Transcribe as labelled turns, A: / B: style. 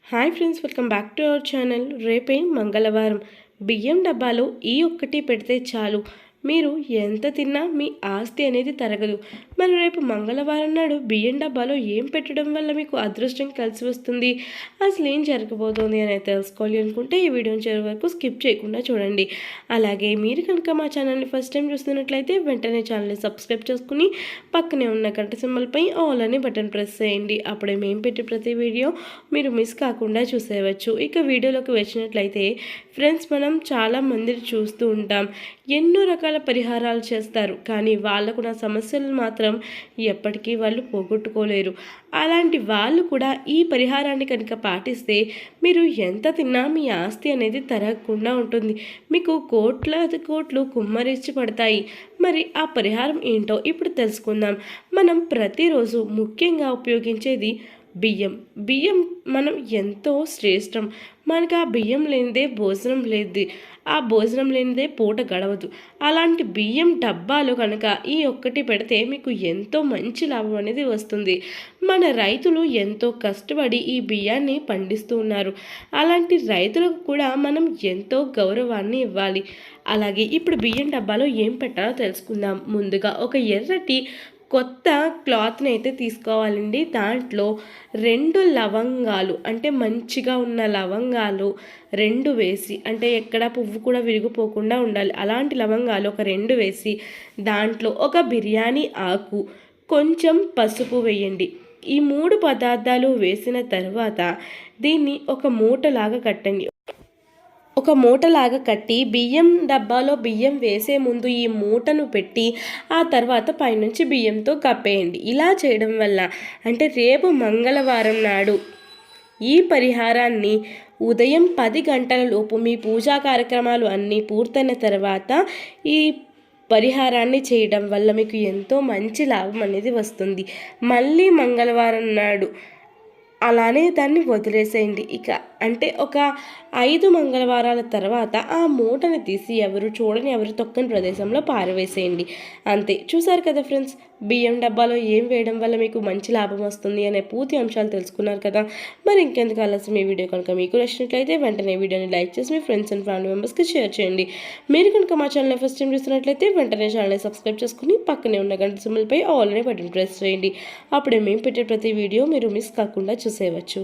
A: Hi friends, welcome back to our channel. రేపే మంగళవారం. బియ్యం డబ్బాలో ఈ ఒక్కటి పెడితే చాలు, మీరు ఎంత తిన్నా మీ ఆస్తి అనేది తరగదు. మరి రేపు మంగళవారం నాడు బియ్యం డబ్బాలో ఏం పెట్టడం వల్ల మీకు అదృష్టం కలిసి వస్తుంది, అసలు ఏం జరగబోతోంది అనేది తెలుసుకోవాలి అనుకుంటే ఈ వీడియోని చివరి వరకు స్కిప్ చేయకుండా చూడండి. అలాగే మీరు కనుక మా ఛానల్ని ఫస్ట్ టైం చూస్తున్నట్లయితే వెంటనే ఛానల్ని సబ్స్క్రైబ్ చేసుకుని పక్కనే ఉన్న గంట సింబల్పై ఆల్ అని బటన్ ప్రెస్ చేయండి. అప్పుడే మేము పెట్టే ప్రతి వీడియో మీరు మిస్ కాకుండా చూసేయవచ్చు. ఇక వీడియోలోకి వచ్చినట్లయితే ఫ్రెండ్స్, మనం చాలా మందిని చూస్తూ ఉంటాం, ఎన్నో రకాల పరిహారాలు చేస్తారు, కానీ వాళ్ళకున్న సమస్యలు మాత్రం ఎప్పటికీ వాళ్ళు పోగొట్టుకోలేరు. అలాంటి వాళ్ళు కూడా ఈ పరిహారాన్ని కనుక పాటిస్తే మీరు ఎంత తిన్నా మీ ఆస్తి అనేది తరగకుండా ఉంటుంది. మీకు కోట్లు కుమ్మరించి పడతాయి. మరి ఆ పరిహారం ఏంటో ఇప్పుడు తెలుసుకుందాం. మనం ప్రతిరోజు ముఖ్యంగా ఉపయోగించేది బియ్యం మనం ఎంతో శ్రేష్టం. మనకు ఆ బియ్యం లేనిదే భోజనం లేదు, ఆ భోజనం లేనిదే పూట గడవదు. అలాంటి బియ్యం డబ్బాలో కనుక ఈ ఒక్కటి పెడితే మీకు ఎంతో మంచి లాభం అనేది వస్తుంది. మన రైతులు ఎంతో కష్టపడి ఈ బియ్యాన్ని పండిస్తూ ఉన్నారు. అలాంటి రైతులకు కూడా మనం ఎంతో గౌరవాన్ని ఇవ్వాలి. అలాగే ఇప్పుడు బియ్యం డబ్బాలో ఏం పెట్టాలో తెలుసుకుందాం. ముందుగా ఒక ఎర్రటి కొత్త క్లాత్ని అయితే తీసుకోవాలండి. దాంట్లో 2 లవంగాలు, అంటే మంచిగా ఉన్న లవంగాలు 2 వేసి, అంటే ఎక్కడ పువ్వు కూడా విరిగిపోకుండా ఉండాలి అలాంటి లవంగాలు ఒక 2 వేసి, దాంట్లో ఒక బిర్యానీ ఆకు, కొంచెం పసుపు వేయండి. ఈ 3 పదార్థాలు వేసిన తర్వాత దీన్ని ఒక మూటలాగా కట్టండి. ఒక మూటలాగా కట్టి బియ్యం డబ్బాలో బియ్యం వేసే ముందు ఈ మూటను పెట్టి ఆ తర్వాత పైనుంచి బియ్యంతో కప్పేయండి. ఇలా చేయడం వల్ల, అంటే రేపు మంగళవారం నాడు ఈ పరిహారాన్ని ఉదయం 10 గంటల లోపు మీ పూజా కార్యక్రమాలు అన్నీ పూర్తయిన తర్వాత ఈ పరిహారాన్ని చేయడం వల్ల మీకు ఎంతో మంచి లాభం అనేది వస్తుంది. మళ్ళీ మంగళవారం నాడు అలానే దాన్ని వదిలేసేయండి. ఇక అంటే ఒక 5 మంగళవారాల తర్వాత ఆ మూటని తీసి ఎవరు చూడని, ఎవరు తొక్కని ప్రదేశంలో పారవేసేయండి. అంతే. చూసారు కదా ఫ్రెండ్స్, బియ్యం డబ్బాలో ఏం వేయడం వల్ల మీకు మంచి లాభం వస్తుంది అనే పూర్తి అంశాలు తెలుసుకున్నారు కదా. మరి ఇంకెందుకు ఆలస్యం, ఈ వీడియో కనుక మీకు నచ్చినట్లయితే వెంటనే వీడియోని లైక్ చేసి మీ ఫ్రెండ్స్ అండ్ ఫ్యామిలీ మెంబర్స్కి షేర్ చేయండి. మీరు కనుక మా ఛానల్ని ఫస్ట్ టైం చూస్తున్నట్లయితే వెంటనే ఛానల్ని సబ్స్క్రైబ్ చేసుకుని పక్కనే ఉన్న గంట సింబల్పై ఆల్ అనే బటన్ ప్రెస్ చేయండి. అప్పుడే మేము పెట్టే ప్రతి వీడియో మీరు మిస్ కాకుండా చూసేయవచ్చు.